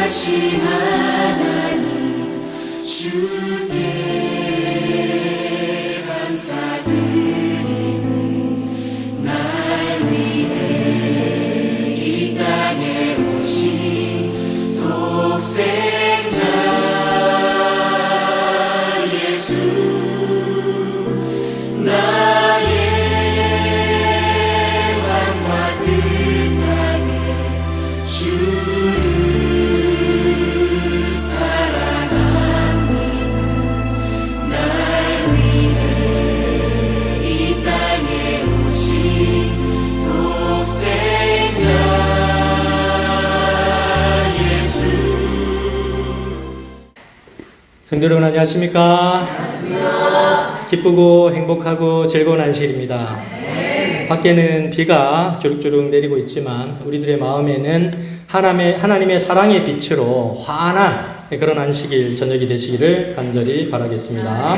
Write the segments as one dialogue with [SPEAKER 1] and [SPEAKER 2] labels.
[SPEAKER 1] 전능하신 하나님 주께 감사드리세. 날 위해 이 땅에 오신 독생자 예수, 나의 왕과 뜻하게 주를 사랑합니다. 날 위해 이 땅에 오신 독생자 예수.
[SPEAKER 2] 성도 여러분 안녕하십니까? 기쁘고 행복하고 즐거운 안식일입니다. 밖에는 비가 주룩주룩 내리고 있지만 우리들의 마음에는 하나님의 사랑의 빛으로 환한 그런 안식일 저녁이 되시기를 간절히 바라겠습니다.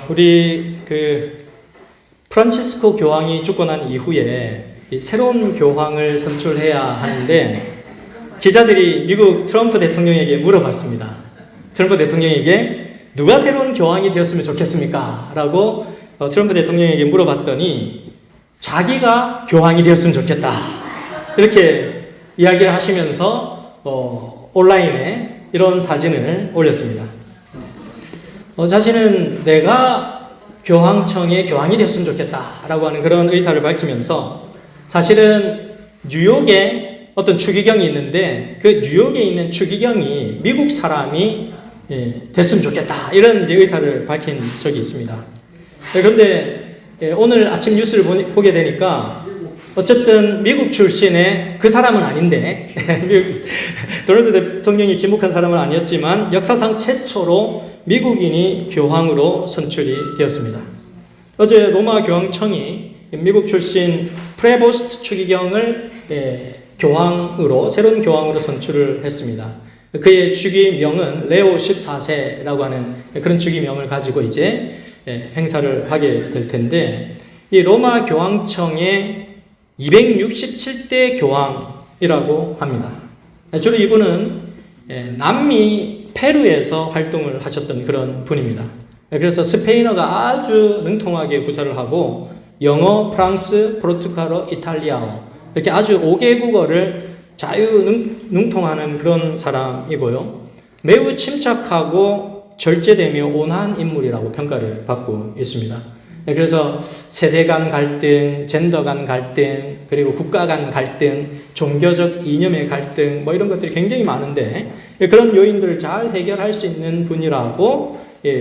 [SPEAKER 2] 우리 프란치스코 교황이 죽고 난 이후에 이 새로운 교황을 선출해야 하는데 기자들이 미국 트럼프 대통령에게 물어봤습니다. 트럼프 대통령에게 누가 새로운 교황이 되었으면 좋겠습니까? 라고 트럼프 대통령에게 물어봤더니 자기가 교황이 되었으면 좋겠다. 이렇게 이야기를 하시면서 온라인에 이런 사진을 올렸습니다. 자신은 내가 교황청의 교황이 되었으면 좋겠다 라고 하는 그런 의사를 밝히면서 사실은 뉴욕에 어떤 추기경이 있는데 그 뉴욕에 있는 추기경이 미국 사람이 됐으면 좋겠다 이런 이제 의사를 밝힌 적이 있습니다. 그런데 오늘 아침 뉴스를 보게 되니까 어쨌든 미국 출신의 그 사람은 아닌데 도널드 대통령이 지목한 사람은 아니었지만 역사상 최초로 미국인이 교황으로 선출이 되었습니다. 어제 로마 교황청이 미국 출신 프레보스트 추기경을 새로운 교황으로 선출을 했습니다. 그의 주기명은 레오 14세라고 하는 그런 주기명을 가지고 이제 행사를 하게 될 텐데, 이 로마 교황청의 267대 교황이라고 합니다. 주로 이분은 남미 페루에서 활동을 하셨던 그런 분입니다. 그래서 스페인어가 아주 능통하게 구사를 하고 영어, 프랑스, 포르투갈어, 이탈리아어 이렇게 아주 5개국어를 자유능통하는 그런 사람이고요. 매우 침착하고 절제되며 온화한 인물이라고 평가를 받고 있습니다. 그래서 세대 간 갈등, 젠더 간 갈등, 그리고 국가 간 갈등, 종교적 이념의 갈등 이런 것들이 굉장히 많은데 그런 요인들을 잘 해결할 수 있는 분이라고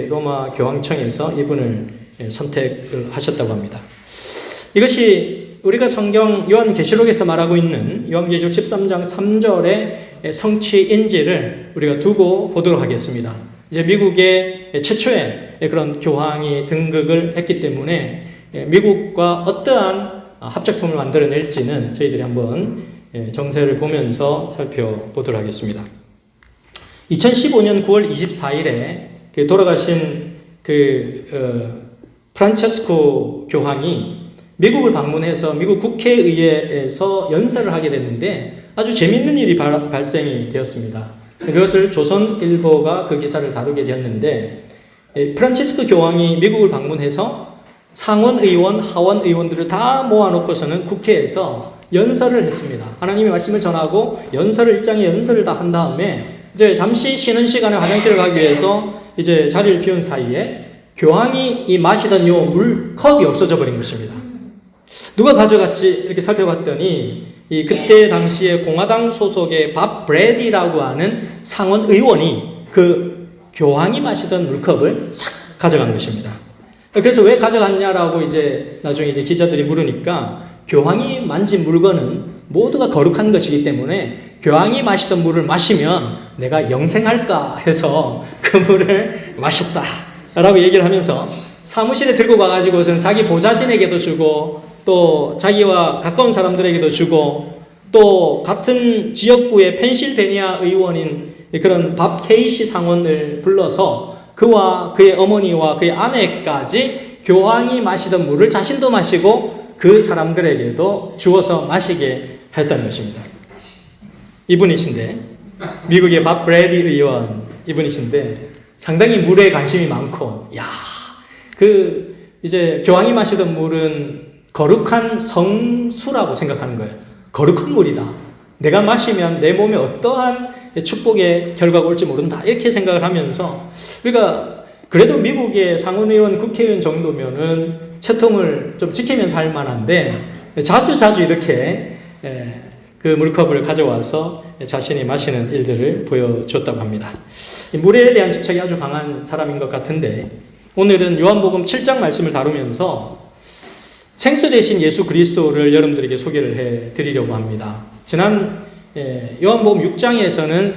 [SPEAKER 2] 로마 교황청에서 이분을 선택을 하셨다고 합니다. 이것이 우리가 성경 요한계시록에서 말하고 있는 요한계시록 13장 3절의 성취인지를 우리가 두고 보도록 하겠습니다. 이제 미국의 최초의 그런 교황이 등극을 했기 때문에 미국과 어떠한 합작품을 만들어낼지는 저희들이 한번 정세를 보면서 살펴보도록 하겠습니다. 2015년 9월 24일에 돌아가신 프란체스코 교황이 미국을 방문해서 미국 국회의회에서 연설을 하게 됐는데 아주 재미있는 일이 발생이 되었습니다. 그것을 조선일보가 그 기사를 다루게 되었는데, 프란치스코 교황이 미국을 방문해서 상원의원, 하원의원들을 다 모아놓고서는 국회에서 연설을 했습니다. 하나님의 말씀을 전하고 일장의 연설을 다 한 다음에 이제 잠시 쉬는 시간에 화장실을 가기 위해서 이제 자리를 비운 사이에 교황이 이 마시던 요 물컵이 없어져 버린 것입니다. 누가 가져갔지? 이렇게 살펴봤더니 그때 당시에 공화당 소속의 밥 브래디라고 하는 상원 의원이 그 교황이 마시던 물컵을 싹 가져간 것입니다. 그래서 왜 가져갔냐라고 이제 나중에 이제 기자들이 물으니까 교황이 만진 물건은 모두가 거룩한 것이기 때문에 교황이 마시던 물을 마시면 내가 영생할까 해서 그 물을 마셨다라고 얘기를 하면서 사무실에 들고 가가지고서는 자기 보좌진에게도 주고 또 자기와 가까운 사람들에게도 주고 또 같은 지역구의 펜실베니아 의원인 그런 밥 케이시 상원을 불러서 그와 그의 어머니와 그의 아내까지 교황이 마시던 물을 자신도 마시고 그 사람들에게도 주어서 마시게 했다는 것입니다. 이분이신데, 미국의 밥 브래디 의원 이분이신데 상당히 물에 관심이 많고, 이제 교황이 마시던 물은 거룩한 성수라고 생각하는 거예요. 거룩한 물이다. 내가 마시면 내 몸에 어떠한 축복의 결과가 올지 모른다. 이렇게 생각을 하면서 우리가 그래도 미국의 상원의원, 국회의원 정도면은 채통을 좀 지키면서 할 만한데 자주 이렇게 그 물컵을 가져와서 자신이 마시는 일들을 보여줬다고 합니다. 물에 대한 집착이 아주 강한 사람인 것 같은데 오늘은 요한복음 7장 말씀을 다루면서 생수 되신 예수 그리스도를 여러분들에게 소개를 해드리려고 합니다. 지난 요한복음 6장에서는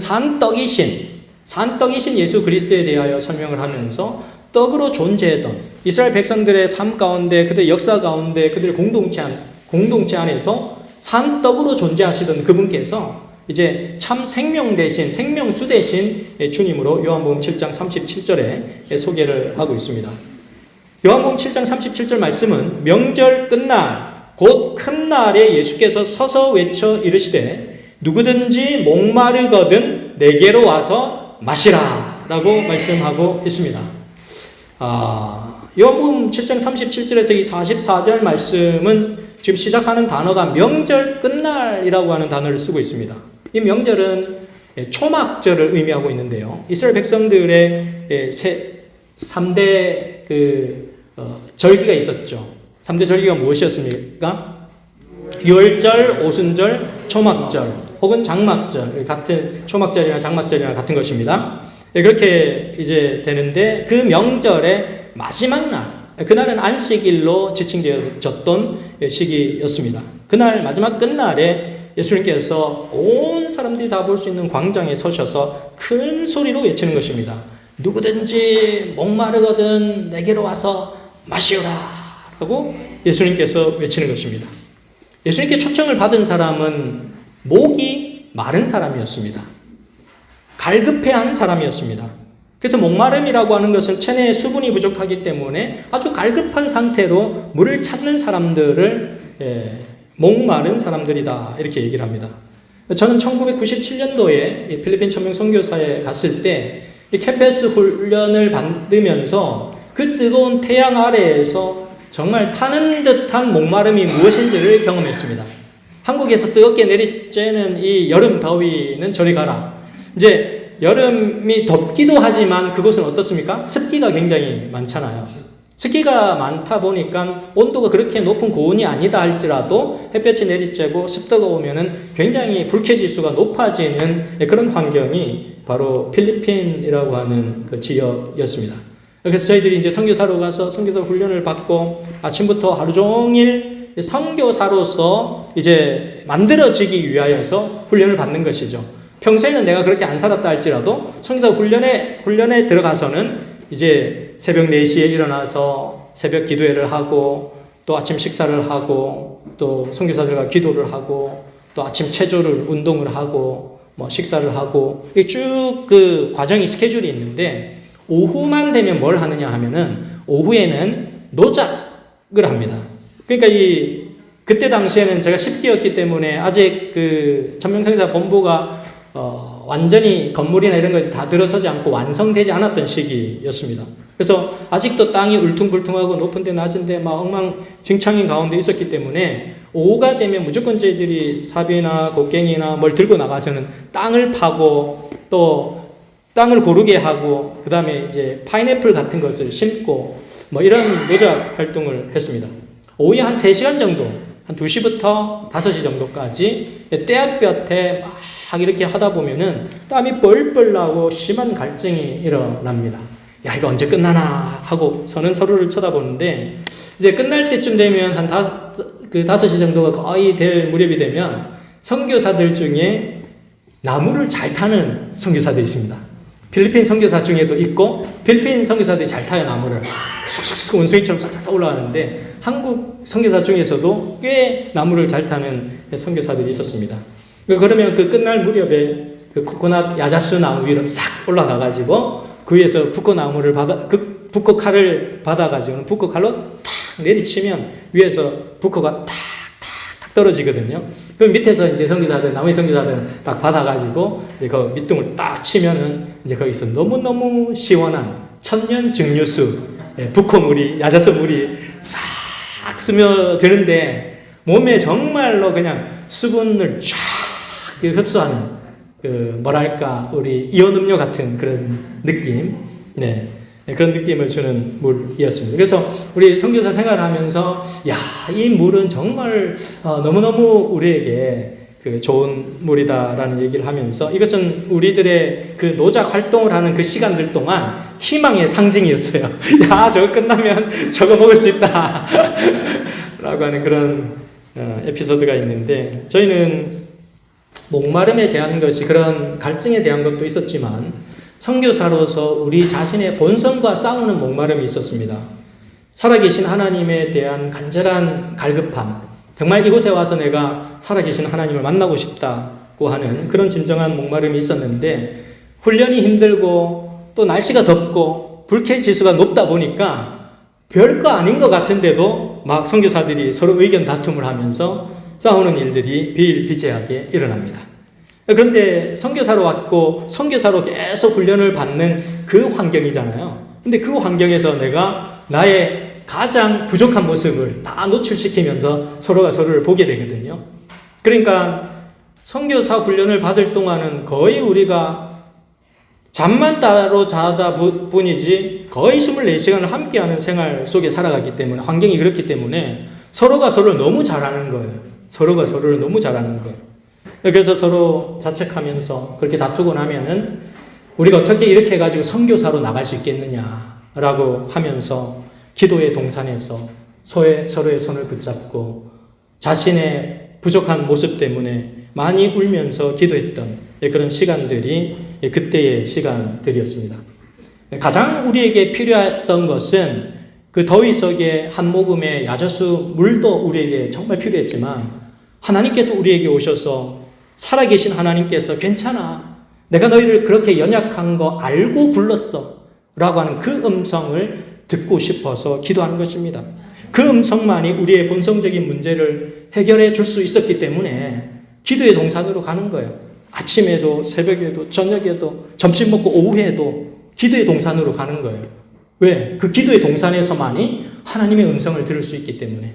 [SPEAKER 2] 산떡이신 예수 그리스도에 대하여 설명을 하면서 떡으로 존재했던 이스라엘 백성들의 삶 가운데, 그들의 역사 가운데, 그들의 공동체 안에서 산떡으로 존재하시던 그분께서 이제 참 생명 대신, 생명수 대신 주님으로 요한복음 7장 37절에 소개를 하고 있습니다. 요한복음 7장 37절 말씀은 명절 끝날 곧 큰 날에 예수께서 서서 외쳐 이르시되 누구든지 목마르거든 내게로 와서 마시라 라고 말씀하고 있습니다. 요한복음 7장 37절에서 이 44절 말씀은 지금 시작하는 단어가 명절 끝날이라고 하는 단어를 쓰고 있습니다. 이 명절은 초막절을 의미하고 있는데요. 이스라엘 백성들의 3대 절기가 있었죠. 3대 절기가 무엇이었습니까? 유월절, 오순절, 초막절 혹은 장막절, 같은 초막절이나 장막절이나 같은 것입니다. 그렇게 이제 되는데 그 명절의 마지막 날, 그날은 안식일로 지칭되어졌던 시기였습니다. 그날 마지막 끝날에 예수님께서 온 사람들이 다 볼 수 있는 광장에 서셔서 큰 소리로 외치는 것입니다. 누구든지 목마르거든 내게로 와서 마시오라 라고 예수님께서 외치는 것입니다. 예수님께 초청을 받은 사람은 목이 마른 사람이었습니다. 갈급해하는 사람이었습니다. 그래서 목마름이라고 하는 것은 체내에 수분이 부족하기 때문에 아주 갈급한 상태로 물을 찾는 사람들을 목마른 사람들이다 이렇게 얘기를 합니다. 저는 1997년도에 필리핀 천명 선교사에 갔을 때 캠퍼스 훈련을 받으면서 그 뜨거운 태양 아래에서 정말 타는 듯한 목마름이 무엇인지를 경험했습니다. 한국에서 뜨겁게 내리쬐는 이 여름 더위는 저리 가라. 이제 여름이 덥기도 하지만 그곳은 어떻습니까? 습기가 굉장히 많잖아요. 습기가 많다 보니까 온도가 그렇게 높은 고온이 아니다 할지라도 햇볕이 내리쬐고 습도가 오면은 굉장히 불쾌지수가 높아지는 그런 환경이 바로 필리핀이라고 하는 그 지역이었습니다. 그래서 저희들이 이제 선교사로 가서 선교사 훈련을 받고 아침부터 하루 종일 선교사로서 이제 만들어지기 위하여서 훈련을 받는 것이죠. 평소에는 내가 그렇게 안 살았다 할지라도 선교사 훈련에 들어가서는 이제 새벽 4시에 일어나서 새벽 기도회를 하고 또 아침 식사를 하고 또 선교사들과 기도를 하고 또 아침 체조를 운동을 하고 뭐 식사를 하고 쭉 그 과정이 스케줄이 있는데 오후만 되면 뭘 하느냐 하면은 오후에는 노작을 합니다. 그러니까 그때 당시에는 제가 10기였기 때문에 아직 그 천명선교사 본부가 완전히 건물이나 이런 걸 다 들어서지 않고 완성되지 않았던 시기였습니다. 그래서 아직도 땅이 울퉁불퉁하고 높은데 낮은데 막 엉망진창인 가운데 있었기 때문에 오후가 되면 무조건 저희들이 사비나 곡괭이나 뭘 들고 나가서는 땅을 파고 또 땅을 고르게 하고 그 다음에 이제 파인애플 같은 것을 심고 뭐 이런 노작 활동을 했습니다. 오후에 한 3시간 정도, 한 2시부터 5시 정도까지 떼약볕에 막 이렇게 하다 보면은 땀이 뻘뻘 나고 심한 갈증이 일어납니다. 야, 이거 언제 끝나나 하고 저는 서로를 쳐다보는데 이제 끝날 때쯤 되면 한 5시 정도가 거의 될 무렵이 되면 선교사들 중에 나무를 잘 타는 선교사들이 있습니다. 필리핀 선교사 중에도 있고 필리핀 선교사들이 잘 타요. 나무를 쑥쑥쑥 원숭이처럼 싹싹 올라가는데 한국 선교사 중에서도 꽤 나무를 잘 타는 선교사들이 있었습니다. 그러면 그 끝날 무렵에 그 코코넛 야자수 나무 위로 싹 올라가가지고 그 위에서 북코 칼을 받아가지고 북코 칼로 탁 내리치면 위에서 북코가 탁탁탁 떨어지거든요. 그럼 밑에서 이제 선교사들, 나머지 선교사들은 딱 받아가지고 이제 그 밑둥을 딱 치면은 이제 거기서 너무너무 시원한 천년 증류수, 북호물이, 야자수 물이 싹 스며드는데 몸에 정말로 그냥 수분을 쫙 흡수하는 그 뭐랄까 우리 이온음료 같은 그런 느낌, 그런 느낌을 주는 물이었습니다. 그래서 우리 선교사 생활을 하면서 이 물은 정말 너무너무 우리에게 그 좋은 물이다라는 얘기를 하면서 이것은 우리들의 그 노작 활동을 하는 그 시간들 동안 희망의 상징이었어요. 저거 끝나면 저거 먹을 수 있다 라고 하는 그런 에피소드가 있는데, 저희는 목마름에 대한 것이, 그런 갈증에 대한 것도 있었지만 선교사로서 우리 자신의 본성과 싸우는 목마름이 있었습니다. 살아계신 하나님에 대한 간절한 갈급함, 정말 이곳에 와서 내가 살아계신 하나님을 만나고 싶다고 하는 그런 진정한 목마름이 있었는데, 훈련이 힘들고 또 날씨가 덥고 불쾌지수가 높다 보니까 별거 아닌 것 같은데도 막 선교사들이 서로 의견 다툼을 하면서 싸우는 일들이 비일비재하게 일어납니다. 그런데 선교사로 왔고 선교사로 계속 훈련을 받는 그 환경이잖아요. 근데 그 환경에서 내가 나의 가장 부족한 모습을 다 노출시키면서 서로가 서로를 보게 되거든요. 그러니까 선교사 훈련을 받을 동안은 거의 우리가 잠만 따로 자다 뿐이지 거의 24시간을 함께하는 생활 속에 살아가기 때문에, 환경이 그렇기 때문에 서로가 서로를 너무 잘 아는 거예요. 서로가 서로를 너무 잘 아는 거예요. 그래서 서로 자책하면서 그렇게 다투고 나면은 우리가 어떻게 이렇게 해가지고 선교사로 나갈 수 있겠느냐라고 하면서 기도의 동산에서 서로의 손을 붙잡고 자신의 부족한 모습 때문에 많이 울면서 기도했던 그런 시간들이 그때의 시간들이었습니다. 가장 우리에게 필요했던 것은 그 더위 속에 한 모금의 야자수 물도 우리에게 정말 필요했지만, 하나님께서 우리에게 오셔서 살아계신 하나님께서 괜찮아, 내가 너희를 그렇게 연약한 거 알고 불렀어 라고 하는 그 음성을 듣고 싶어서 기도하는 것입니다. 그 음성만이 우리의 본성적인 문제를 해결해 줄 수 있었기 때문에 기도의 동산으로 가는 거예요. 아침에도 새벽에도 저녁에도 점심 먹고 오후에도 기도의 동산으로 가는 거예요. 왜? 그 기도의 동산에서만이 하나님의 음성을 들을 수 있기 때문에.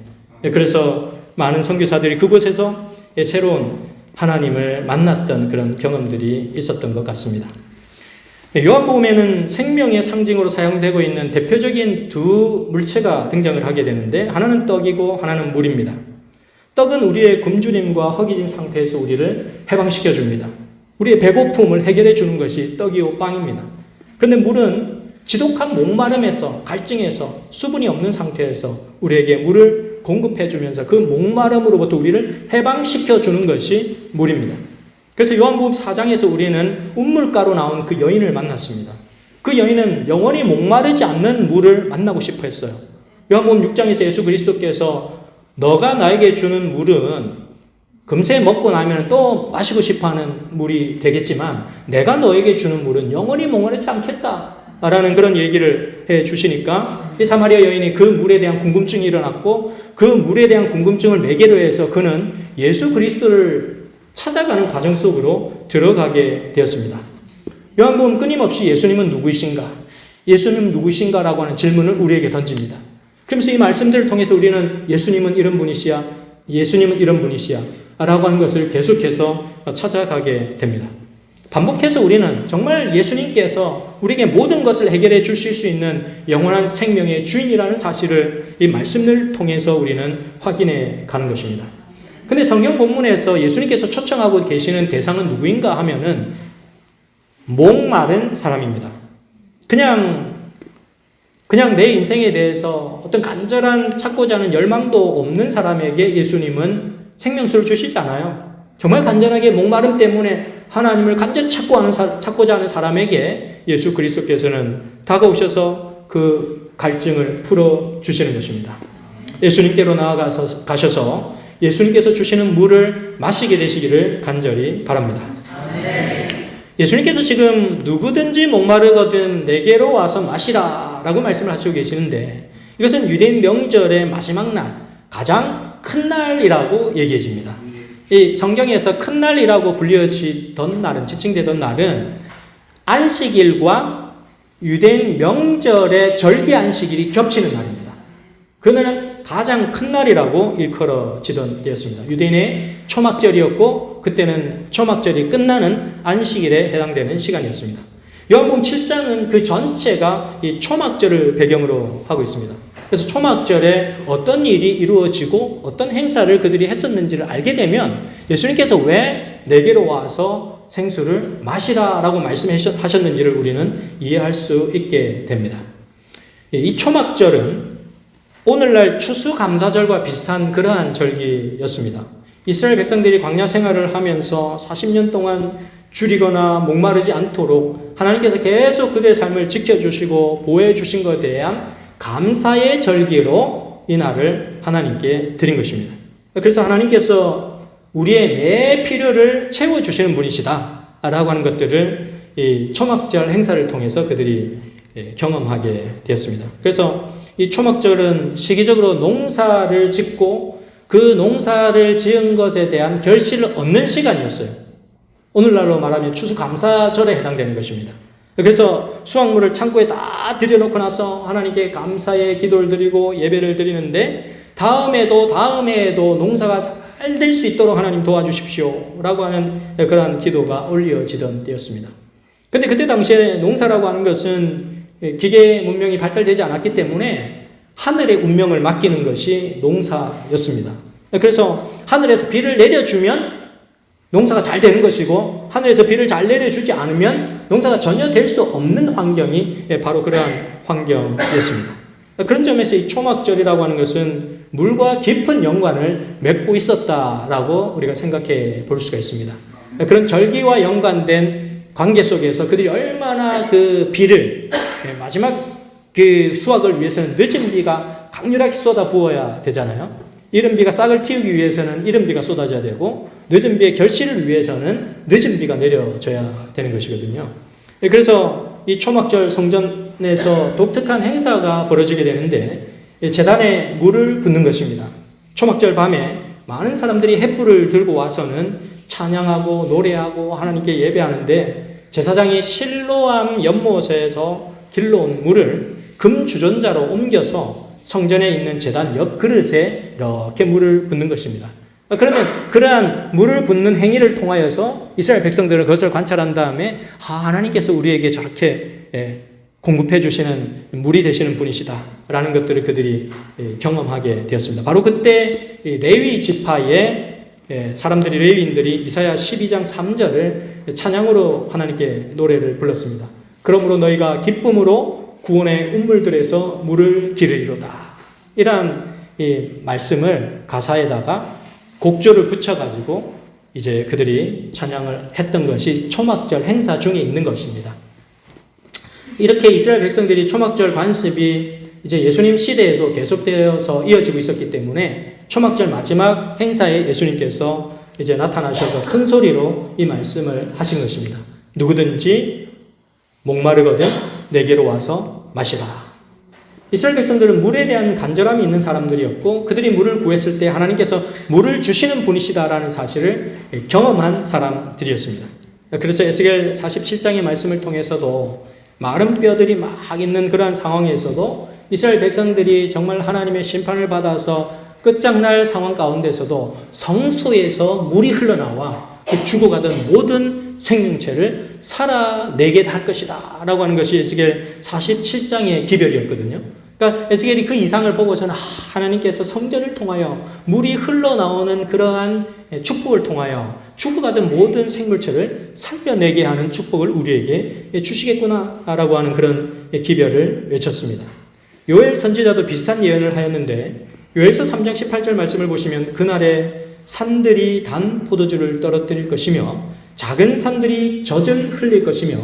[SPEAKER 2] 그래서 많은 선교사들이 그곳에서 새로운 하나님을 만났던 그런 경험들이 있었던 것 같습니다. 요한복음에는 생명의 상징으로 사용되고 있는 대표적인 두 물체가 등장을 하게 되는데, 하나는 떡이고 하나는 물입니다. 떡은 우리의 굶주림과 허기진 상태에서 우리를 해방시켜 줍니다. 우리의 배고픔을 해결해 주는 것이 떡이요 빵입니다. 그런데 물은 지독한 목마름에서, 갈증에서, 수분이 없는 상태에서 우리에게 물을 공급해 주면서 그 목마름으로부터 우리를 해방시켜 주는 것이 물입니다. 그래서 요한복음 4장에서 우리는 운물가로 나온 그 여인을 만났습니다. 그 여인은 영원히 목마르지 않는 물을 만나고 싶어 했어요. 요한복음 6장에서 예수 그리스도께서 너가 나에게 주는 물은 금세 먹고 나면 또 마시고 싶어하는 물이 되겠지만 내가 너에게 주는 물은 영원히 목마르지 않겠다라는 그런 얘기를 해 주시니까 이 사마리아 여인이 그 물에 대한 궁금증이 일어났고, 그 물에 대한 궁금증을 매개로 해서 그는 예수 그리스도를 찾아가는 과정 속으로 들어가게 되었습니다. 요한복음 끊임없이 예수님은 누구이신가? 예수님은 누구이신가라고 하는 질문을 우리에게 던집니다. 그러면서 이 말씀들을 통해서 우리는 예수님은 이런 분이시야, 예수님은 이런 분이시야 라고 하는 것을 계속해서 찾아가게 됩니다. 반복해서 우리는 정말 예수님께서 우리에게 모든 것을 해결해 주실 수 있는 영원한 생명의 주인이라는 사실을 이 말씀을 통해서 우리는 확인해 가는 것입니다. 근데 성경 본문에서 예수님께서 초청하고 계시는 대상은 누구인가 하면은 목마른 사람입니다. 그냥 내 인생에 대해서 어떤 간절한 찾고자 하는 열망도 없는 사람에게 예수님은 생명수를 주시지 않아요. 정말 간절하게 목마름 때문에 하나님을 간절히 찾고자 하는 사람에게 예수 그리스도께서는 다가오셔서 그 갈증을 풀어주시는 것입니다. 예수님께로 나아가셔서 예수님께서 주시는 물을 마시게 되시기를 간절히 바랍니다. 예수님께서 지금 누구든지 목마르거든 내게로 와서 마시라 라고 말씀을 하시고 계시는데, 이것은 유대인 명절의 마지막 날 가장 큰 날이라고 얘기해집니다. 이 성경에서 큰 날이라고 불려지던 날은, 지칭되던 날은 안식일과 유대인 명절의 절기 안식일이 겹치는 날입니다. 그날은 가장 큰 날이라고 일컬어지던 때였습니다. 유대인의 초막절이었고 그때는 초막절이 끝나는 안식일에 해당되는 시간이었습니다. 요한복음 7장은 그 전체가 이 초막절을 배경으로 하고 있습니다. 그래서 초막절에 어떤 일이 이루어지고 어떤 행사를 그들이 했었는지를 알게 되면 예수님께서 왜 내게로 와서 생수를 마시라라고 말씀하셨는지를 우리는 이해할 수 있게 됩니다. 이 초막절은 오늘날 추수감사절과 비슷한 그러한 절기였습니다. 이스라엘 백성들이 광야 생활을 하면서 40년 동안 줄이거나 목마르지 않도록 하나님께서 계속 그들의 삶을 지켜주시고 보호해 주신 것에 대한 감사의 절기로 이 날을 하나님께 드린 것입니다. 그래서 하나님께서 우리의 매 필요를 채워주시는 분이시다 라고 하는 것들을 이 초막절 행사를 통해서 그들이 경험하게 되었습니다. 그래서 이 초막절은 시기적으로 농사를 짓고 그 농사를 지은 것에 대한 결실을 얻는 시간이었어요. 오늘날로 말하면 추수감사절에 해당되는 것입니다. 그래서 수확물을 창고에 다 들여놓고 나서 하나님께 감사의 기도를 드리고 예배를 드리는데 다음에도 농사가 잘 될 수 있도록 하나님 도와주십시오 라고 하는 그러한 기도가 올려지던 때였습니다. 근데 그때 당시에 농사라고 하는 것은 기계 문명이 발달되지 않았기 때문에 하늘의 운명을 맡기는 것이 농사였습니다. 그래서 하늘에서 비를 내려주면 농사가 잘 되는 것이고 하늘에서 비를 잘 내려주지 않으면 농사가 전혀 될 수 없는 환경이 바로 그러한 환경이었습니다. 그런 점에서 이 초막절이라고 하는 것은 물과 깊은 연관을 맺고 있었다라고 우리가 생각해 볼 수가 있습니다. 그런 절기와 연관된 관계 속에서 그들이 얼마나 그 비를 마지막 그 수확을 위해서는 늦은 비가 강렬하게 쏟아 부어야 되잖아요. 이른 비가 싹을 틔우기 위해서는 이른 비가 쏟아져야 되고 늦은 비의 결실을 위해서는 늦은 비가 내려져야 되는 것이거든요. 그래서 이 초막절 성전에서 독특한 행사가 벌어지게 되는데 제단에 물을 붓는 것입니다. 초막절 밤에 많은 사람들이 횃불을 들고 와서는 찬양하고 노래하고 하나님께 예배하는데 제사장이 실로암 연못에서 길러온 물을 금주전자로 옮겨서 성전에 있는 제단 옆 그릇에 이렇게 물을 붓는 것입니다. 그러면 그러한 물을 붓는 행위를 통하여서 이스라엘 백성들은 그것을 관찰한 다음에 하나님께서 우리에게 저렇게 공급해 주시는 물이 되시는 분이시다 라는 것들을 그들이 경험하게 되었습니다. 바로 그때 레위 지파의 사람들이 레위인들이 이사야 12장 3절을 찬양으로 하나님께 노래를 불렀습니다. 그러므로 너희가 기쁨으로 구원의 운물들에서 물을 기르리로다. 이러한 이 말씀을 가사에다가 곡조를 붙여가지고 이제 그들이 찬양을 했던 것이 초막절 행사 중에 있는 것입니다. 이렇게 이스라엘 백성들이 초막절 관습이 이제 예수님 시대에도 계속되어서 이어지고 있었기 때문에 초막절 마지막 행사에 예수님께서 이제 나타나셔서 큰 소리로 이 말씀을 하신 것입니다. 누구든지 목마르거든 내게로 와서 마시라. 이스라엘 백성들은 물에 대한 간절함이 있는 사람들이었고 그들이 물을 구했을 때 하나님께서 물을 주시는 분이시다라는 사실을 경험한 사람들이었습니다. 그래서 에스겔 47장의 말씀을 통해서도 마른 뼈들이 막 있는 그러한 상황에서도 이스라엘 백성들이 정말 하나님의 심판을 받아서 끝장날 상황 가운데서도 성소에서 물이 흘러나와 죽어가던 모든 생명체를 살아내게 할 것이다 라고 하는 것이 에스겔 47장의 기별이었거든요. 그러니까 에스겔이 그 이상을 보고서는 하나님께서 성전을 통하여 물이 흘러나오는 그러한 축복을 통하여 죽어가던 모든 생물체를 살려내게 하는 축복을 우리에게 주시겠구나 라고 하는 그런 기별을 외쳤습니다. 요엘 선지자도 비슷한 예언을 하였는데 요엘서 3장 18절 말씀을 보시면 그날에 산들이 단 포도주를 떨어뜨릴 것이며 작은 산들이 젖을 흘릴 것이며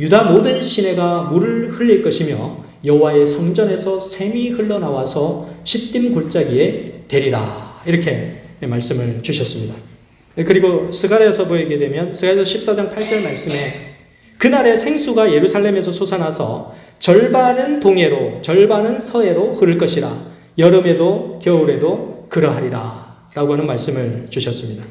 [SPEAKER 2] 유다 모든 시내가 물을 흘릴 것이며 여호와의 성전에서 샘이 흘러나와서 시딤 골짜기에 대리라. 이렇게 말씀을 주셨습니다. 그리고 스가랴서 보게 되면 스가랴서 14장 8절 말씀에 그날에 생수가 예루살렘에서 솟아나서 절반은 동해로 절반은 서해로 흐를 것이라. 여름에도 겨울에도 그러하리라 라고 하는 말씀을 주셨습니다.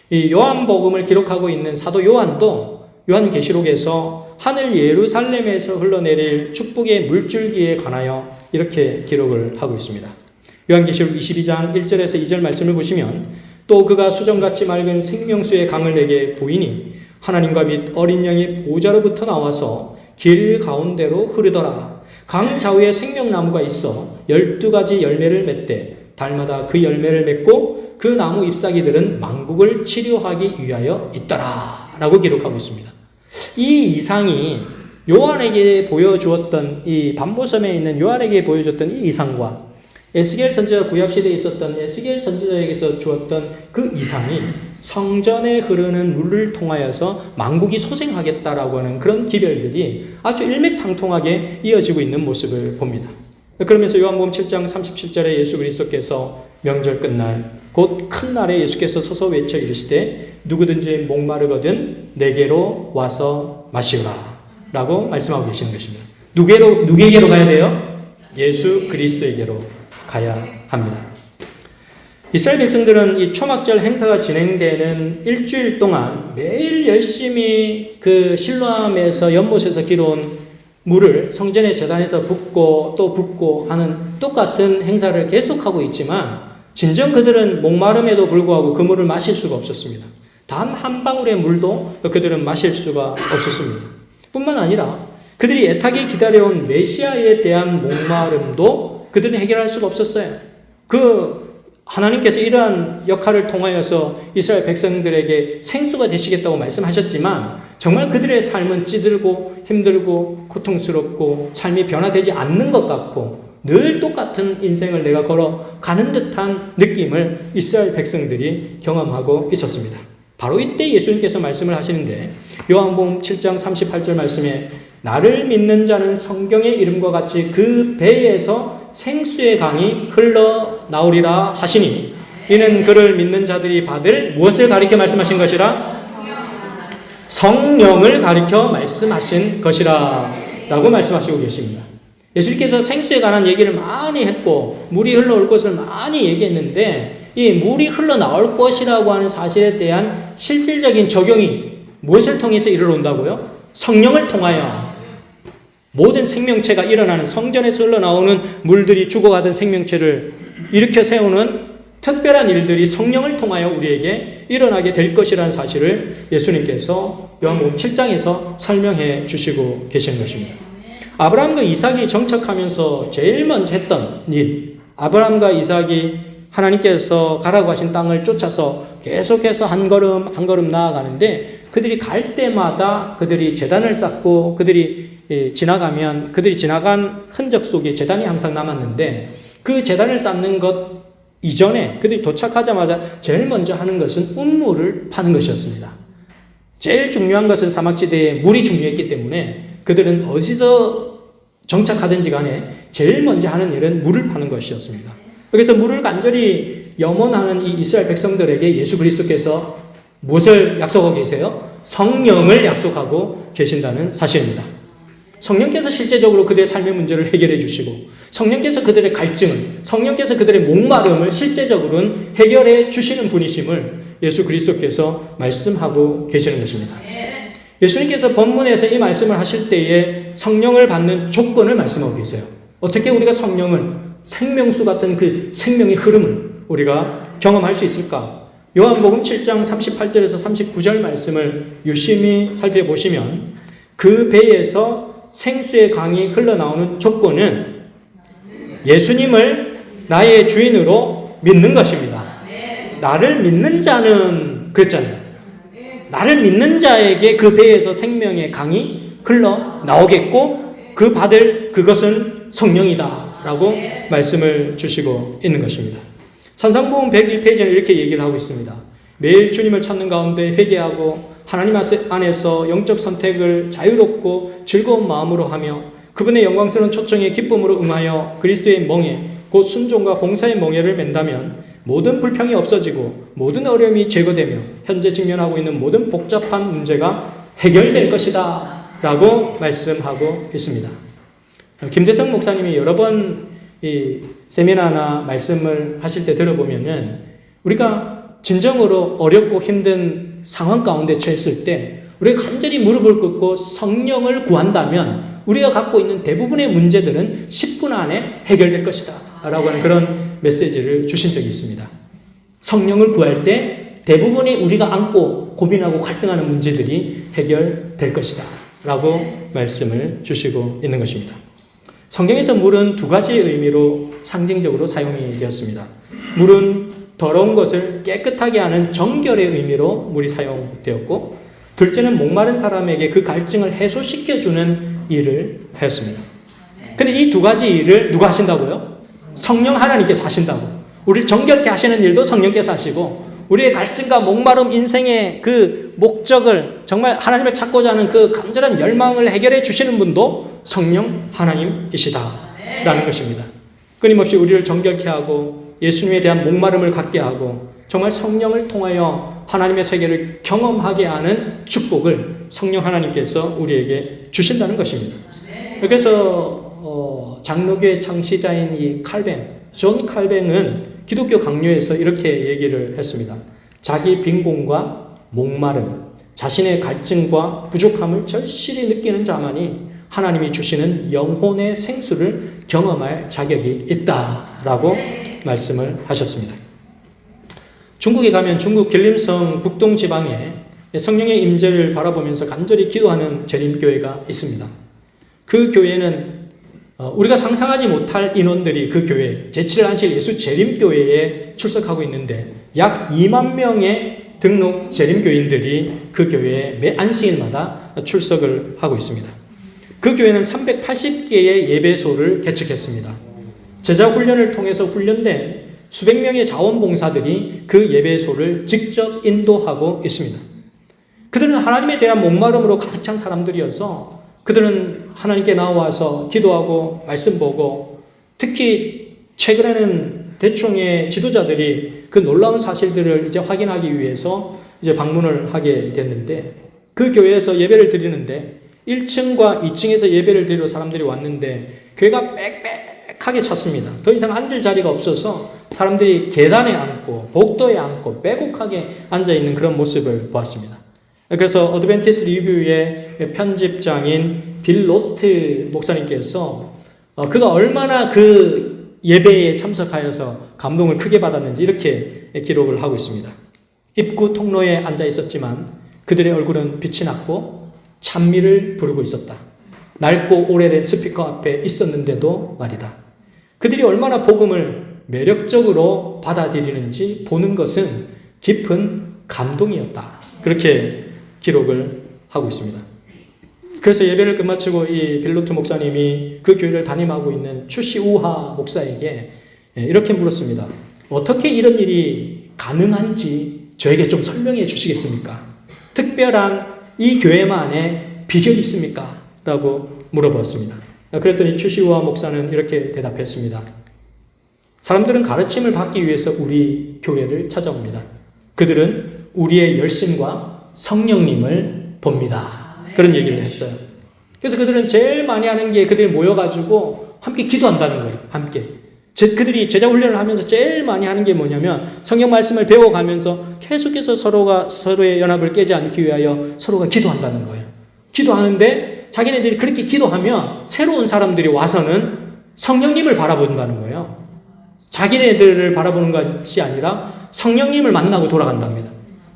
[SPEAKER 2] 이 요한복음을 기록하고 있는 사도 요한도 요한계시록에서 하늘 예루살렘에서 흘러내릴 축복의 물줄기에 관하여 이렇게 기록을 하고 있습니다. 요한계시록 22장 1절에서 2절 말씀을 보시면 또 그가 수정같이 맑은 생명수의 강을 내게 보이니 하나님과 및 어린 양의 보좌로부터 나와서 길 가운데로 흐르더라. 강 좌우에 생명나무가 있어 12가지 열매를 맺되 달마다 그 열매를 맺고 그 나무 잎사귀들은 만국을 치료하기 위하여 있더라 라고 기록하고 있습니다. 이 이상이 요한에게 보여주었던 이 반보섬에 있는 요한에게 보여줬던 이 이상과 에스겔 선지자 구약시대에 있었던 에스겔 선지자에게서 주었던 그 이상이 성전에 흐르는 물을 통하여서 만국이 소생하겠다라고 하는 그런 기별들이 아주 일맥상통하게 이어지고 있는 모습을 봅니다. 그러면서 요한복음 7장 37절에 예수 그리스도께서 명절 끝날 곧 큰 날에 예수께서 서서 외쳐 이르시되 누구든지 목마르거든 내게로 와서 마시라 라고 말씀하고 계시는 것입니다. 누구에게로 가야 돼요? 예수 그리스도에게로 가야 합니다. 이스라엘 백성들은 이 초막절 행사가 진행되는 일주일 동안 매일 열심히 그 실로암에서 연못에서 길어온 물을 성전의 제단에서 붓고 또 붓고 하는 똑같은 행사를 계속하고 있지만 진정 그들은 목마름에도 불구하고 그 물을 마실 수가 없었습니다. 단 한 방울의 물도 그들은 마실 수가 없었습니다. 뿐만 아니라 그들이 애타게 기다려온 메시아에 대한 목마름도 그들은 해결할 수가 없었어요. 하나님께서 이러한 역할을 통하여서 이스라엘 백성들에게 생수가 되시겠다고 말씀하셨지만 정말 그들의 삶은 찌들고 힘들고 고통스럽고 삶이 변화되지 않는 것 같고 늘 똑같은 인생을 내가 걸어가는 듯한 느낌을 이스라엘 백성들이 경험하고 있었습니다. 바로 이때 예수님께서 말씀을 하시는데 요한복음 7장 38절 말씀에 나를 믿는 자는 성경의 이름과 같이 그 배에서 생수의 강이 흘러나오리라 하시니 이는 그를 믿는 자들이 받을 무엇을 가리켜 말씀하신 것이라? 성령을 가리켜 말씀하신 것이라 라고 말씀하시고 계십니다. 예수님께서 생수에 관한 얘기를 많이 했고 물이 흘러올 것을 많이 얘기했는데 이 물이 흘러나올 것이라고 하는 사실에 대한 실질적인 적용이 무엇을 통해서 이르러온다고요? 성령을 통하여 모든 생명체가 일어나는 성전에서 흘러나오는 물들이 죽어가던 생명체를 일으켜 세우는 특별한 일들이 성령을 통하여 우리에게 일어나게 될 것이라는 사실을 예수님께서 요한복음 7장에서 설명해 주시고 계시는 것입니다. 아브라함과 이삭이 정착하면서 제일 먼저 했던 일, 아브라함과 이삭이 하나님께서 가라고 하신 땅을 쫓아서 계속해서 한 걸음 한 걸음 나아가는데 그들이 갈 때마다 그들이 제단을 쌓고 그들이 지나가면 그들이 지나간 흔적 속에 제단이 항상 남았는데 그 제단을 쌓는 것 이전에 그들이 도착하자마자 제일 먼저 하는 것은 운물을 파는 것이었습니다. 제일 중요한 것은 사막지대에 물이 중요했기 때문에 그들은 어디서 정착하든지 간에 제일 먼저 하는 일은 물을 파는 것이었습니다. 그래서 물을 간절히 염원하는 이 이스라엘 백성들에게 예수 그리스도께서 무엇을 약속하고 계세요? 성령을 약속하고 계신다는 사실입니다. 성령께서 실제적으로 그들의 삶의 문제를 해결해 주시고 성령께서 그들의 갈증을, 성령께서 그들의 목마름을 실제적으로는 해결해 주시는 분이심을 예수 그리스도께서 말씀하고 계시는 것입니다. 예수님께서 본문에서 이 말씀을 하실 때에 성령을 받는 조건을 말씀하고 계세요. 어떻게 우리가 성령을 생명수 같은 그 생명의 흐름을 우리가 경험할 수 있을까? 요한복음 7장 38절에서 39절 말씀을 유심히 살펴보시면 그 배에서 생수의 강이 흘러나오는 조건은 예수님을 나의 주인으로 믿는 것입니다. 나를 믿는 자는 그랬잖아요. 나를 믿는 자에게 그 배에서 생명의 강이 흘러나오겠고 그 받을 그것은 성령이다 라고 말씀을 주시고 있는 것입니다. 산상복음 101페이지는 이렇게 얘기를 하고 있습니다. 매일 주님을 찾는 가운데 회개하고 하나님 안에서 영적 선택을 자유롭고 즐거운 마음으로 하며 그분의 영광스러운 초청에 기쁨으로 응하여 그리스도의 멍에 곧 순종과 봉사의 멍에를 맨다면 모든 불평이 없어지고 모든 어려움이 제거되며 현재 직면하고 있는 모든 복잡한 문제가 해결될 것이다 라고 말씀하고 있습니다. 김대성 목사님이 여러 번 이 세미나나 말씀을 하실 때 들어보면은 우리가 진정으로 어렵고 힘든 상황 가운데 처했을 때 우리가 간절히 무릎을 꿇고 성령을 구한다면 우리가 갖고 있는 대부분의 문제들은 10분 안에 해결될 것이다 라고 하는 그런 메시지를 주신 적이 있습니다. 성령을 구할 때 대부분이 우리가 안고 고민하고 갈등하는 문제들이 해결될 것이다 라고 말씀을 주시고 있는 것입니다. 성경에서 물은 두 가지의 의미로 상징적으로 사용이 되었습니다. 물은 더러운 것을 깨끗하게 하는 정결의 의미로 물이 사용되었고, 둘째는 목마른 사람에게 그 갈증을 해소시켜주는 일을 하였습니다. 근데 이 두 가지 일을 누가 하신다고요? 성령 하나님께서 하신다고. 우리를 정결케 하시는 일도 성령께서 하시고, 우리의 갈증과 목마름 인생의 그 목적을 정말 하나님을 찾고자 하는 그 간절한 열망을 해결해 주시는 분도 성령 하나님이시다라는 것입니다. 끊임없이 우리를 정결케 하고 예수님에 대한 목마름을 갖게 하고 정말 성령을 통하여 하나님의 세계를 경험하게 하는 축복을 성령 하나님께서 우리에게 주신다는 것입니다. 그래서 장로교의 창시자인 이 존 칼뱅은 기독교 강요에서 이렇게 얘기를 했습니다. 자기 빈곤과 목마름, 자신의 갈증과 부족함을 절실히 느끼는 자만이 하나님이 주시는 영혼의 생수를 경험할 자격이 있다라고 말씀을 하셨습니다. 중국에 가면 중국 길림성 북동 지방에 성령의 임재를 바라보면서 간절히 기도하는 재림교회가 있습니다. 그 교회는 우리가 상상하지 못할 인원들이 그 교회 제7안식 예수 재림교회에 출석하고 있는데 약 2만 명의 등록 재림교인들이 그 교회에 매 안식일마다 출석을 하고 있습니다. 그 교회는 380개의 예배소를 개척했습니다. 제자 훈련을 통해서 훈련된 수백 명의 자원봉사들이 그 예배소를 직접 인도하고 있습니다. 그들은 하나님에 대한 목마름으로 가득 찬 사람들이어서 그들은 하나님께 나와서 기도하고 말씀 보고, 특히 최근에는 대충의 지도자들이 그 놀라운 사실들을 이제 확인하기 위해서 이제 방문을 하게 됐는데, 그 교회에서 예배를 드리는데 1층과 2층에서 예배를 드리러 사람들이 왔는데 교회가 빽빽하게 찼습니다. 더 이상 앉을 자리가 없어서 사람들이 계단에 앉고 복도에 앉고 빼곡하게 앉아있는 그런 모습을 보았습니다. 그래서 어드벤티스트 리뷰의 편집장인 빌 로트 목사님께서 그가 얼마나 그 예배에 참석하여서 감동을 크게 받았는지 이렇게 기록을 하고 있습니다. 입구 통로에 앉아 있었지만 그들의 얼굴은 빛이 났고 찬미를 부르고 있었다. 낡고 오래된 스피커 앞에 있었는데도 말이다. 그들이 얼마나 복음을 매력적으로 받아들이는지 보는 것은 깊은 감동이었다. 그렇게 기록을 하고 있습니다. 그래서 예배를 끝마치고 이 빌로트 목사님이 그 교회를 담임하고 있는 추시 우하 목사에게 이렇게 물었습니다. 어떻게 이런 일이 가능한지 저에게 좀 설명해 주시겠습니까? 특별한 이 교회만의 비결이 있습니까? 라고 물어봤습니다. 그랬더니 추시 우하 목사는 이렇게 대답했습니다. 사람들은 가르침을 받기 위해서 우리 교회를 찾아옵니다. 그들은 우리의 열심과 성령님을 봅니다. 그런 얘기를 했어요. 그래서 그들은 제일 많이 하는 게 그들이 모여가지고 함께 기도한다는 거예요. 함께. 그들이 제자 훈련을 하면서 제일 많이 하는 게 뭐냐면 성경 말씀을 배워가면서 계속해서 서로가 서로의 연합을 깨지 않기 위하여 서로가 기도한다는 거예요. 기도하는데 자기네들이 그렇게 기도하면 새로운 사람들이 와서는 성령님을 바라본다는 거예요. 자기네들을 바라보는 것이 아니라 성령님을 만나고 돌아간답니다.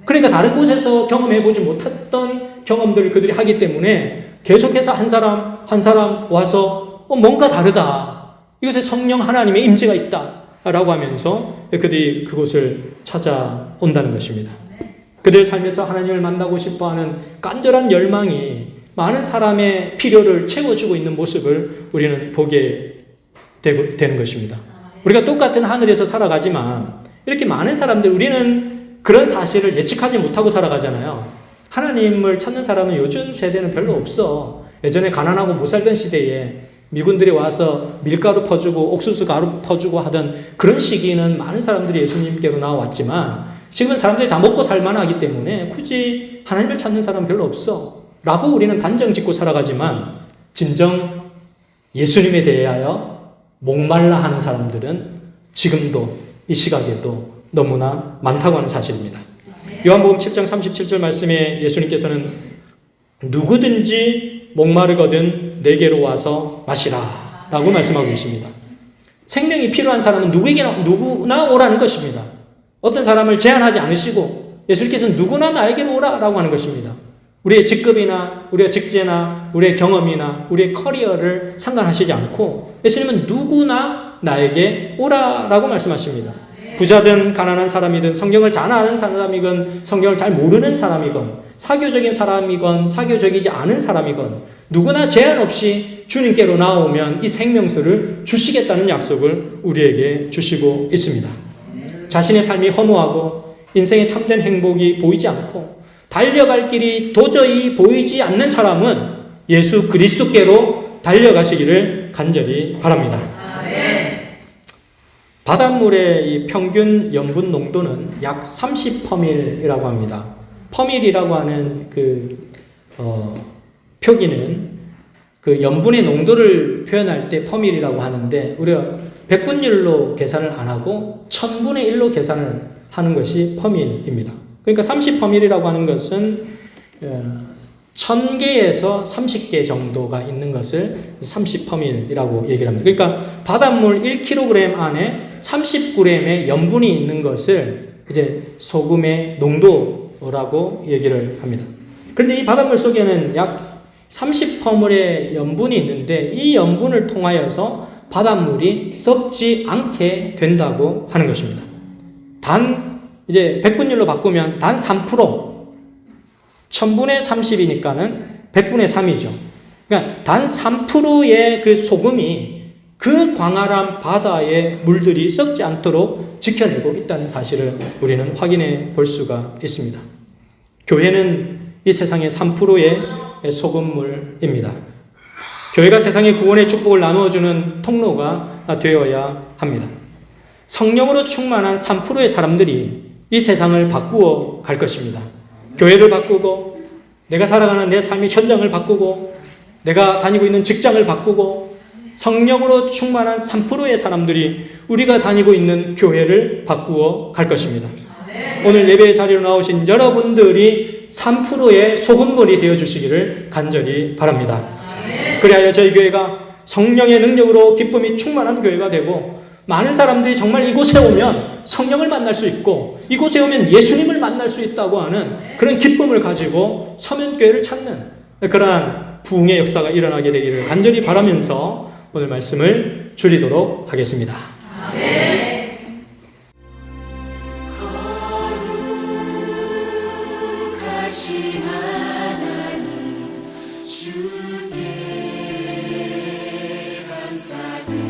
[SPEAKER 2] 그러니까 다른 곳에서 경험해보지 못했던 경험들을 그들이 하기 때문에 계속해서 한 사람 한 사람 와서 뭔가 다르다. 이것에 성령 하나님의 임재가 있다. 라고 하면서 그들이 그곳을 찾아온다는 것입니다. 그들의 삶에서 하나님을 만나고 싶어하는 간절한 열망이 많은 사람의 필요를 채워주고 있는 모습을 우리는 보게 되는 것입니다. 우리가 똑같은 하늘에서 살아가지만 이렇게 많은 사람들, 우리는 그런 사실을 예측하지 못하고 살아가잖아요. 하나님을 찾는 사람은 요즘 세대는 별로 없어. 예전에 가난하고 못 살던 시대에 미군들이 와서 밀가루 퍼주고 옥수수 가루 퍼주고 하던 그런 시기는 많은 사람들이 예수님께로 나와왔지만 지금은 사람들이 다 먹고 살만하기 때문에 굳이 하나님을 찾는 사람은 별로 없어 라고 우리는 단정 짓고 살아가지만 진정 예수님에 대하여 목말라 하는 사람들은 지금도 이 시각에도 너무나 많다고 하는 사실입니다. 요한복음 7장 37절 말씀에 예수님께서는 누구든지 목마르거든 내게로 와서 마시라 라고 말씀하고 계십니다. 생명이 필요한 사람은 누구나 오라는 것입니다. 어떤 사람을 제한하지 않으시고 예수님께서는 누구나 나에게로 오라라고 하는 것입니다. 우리의 직급이나 우리의 직제나 우리의 경험이나 우리의 커리어를 상관하시지 않고 예수님은 누구나 나에게 오라라고 말씀하십니다. 부자든 가난한 사람이든 성경을 잘 아는 사람이건 성경을 잘 모르는 사람이건 사교적인 사람이건 사교적이지 않은 사람이건 누구나 제한 없이 주님께로 나오면 이 생명수를 주시겠다는 약속을 우리에게 주시고 있습니다. 자신의 삶이 허무하고 인생의 참된 행복이 보이지 않고 달려갈 길이 도저히 보이지 않는 사람은 예수 그리스도께로 달려가시기를 간절히 바랍니다. 바닷물의 이 평균 염분 농도는 약 30퍼밀이라고 합니다. 퍼밀이라고 하는 표기는 그 염분의 농도를 표현할 때 퍼밀이라고 하는데 우리가 백분율로 계산을 안 하고 1000분의 1로 계산을 하는 것이 퍼밀입니다. 그러니까 30퍼밀이라고 하는 것은 1000개에서 30개 정도가 있는 것을 30퍼밀이라고 얘기를 합니다. 그러니까 바닷물 1kg 안에 30g의 염분이 있는 것을 이제 소금의 농도라고 얘기를 합니다. 그런데 이 바닷물 속에는 약 30퍼밀의 염분이 있는데 이 염분을 통하여서 바닷물이 썩지 않게 된다고 하는 것입니다. 이제 백분율로 바꾸면 단 3%, 1000분의 30이니까는 100분의 3이죠. 그러니까 단 3%의 그 소금이 그 광활한 바다의 물들이 썩지 않도록 지켜내고 있다는 사실을 우리는 확인해 볼 수가 있습니다. 교회는 이 세상의 3%의 소금물입니다. 교회가 세상의 구원의 축복을 나누어주는 통로가 되어야 합니다. 성령으로 충만한 3%의 사람들이 이 세상을 바꾸어 갈 것입니다. 교회를 바꾸고 내가 살아가는 내 삶의 현장을 바꾸고 내가 다니고 있는 직장을 바꾸고 성령으로 충만한 3%의 사람들이 우리가 다니고 있는 교회를 바꾸어 갈 것입니다. 오늘 예배의 자리로 나오신 여러분들이 3%의 소금물이 되어주시기를 간절히 바랍니다. 그래야 저희 교회가 성령의 능력으로 기쁨이 충만한 교회가 되고 많은 사람들이 정말 이곳에 오면 성령을 만날 수 있고 이곳에 오면 예수님을 만날 수 있다고 하는 그런 기쁨을 가지고 서면교회를 찾는 그러한 부흥의 역사가 일어나게 되기를 간절히 바라면서 오늘 말씀을 줄이도록 하겠습니다.
[SPEAKER 1] 거룩하신 하나님 주께 감사드립니다.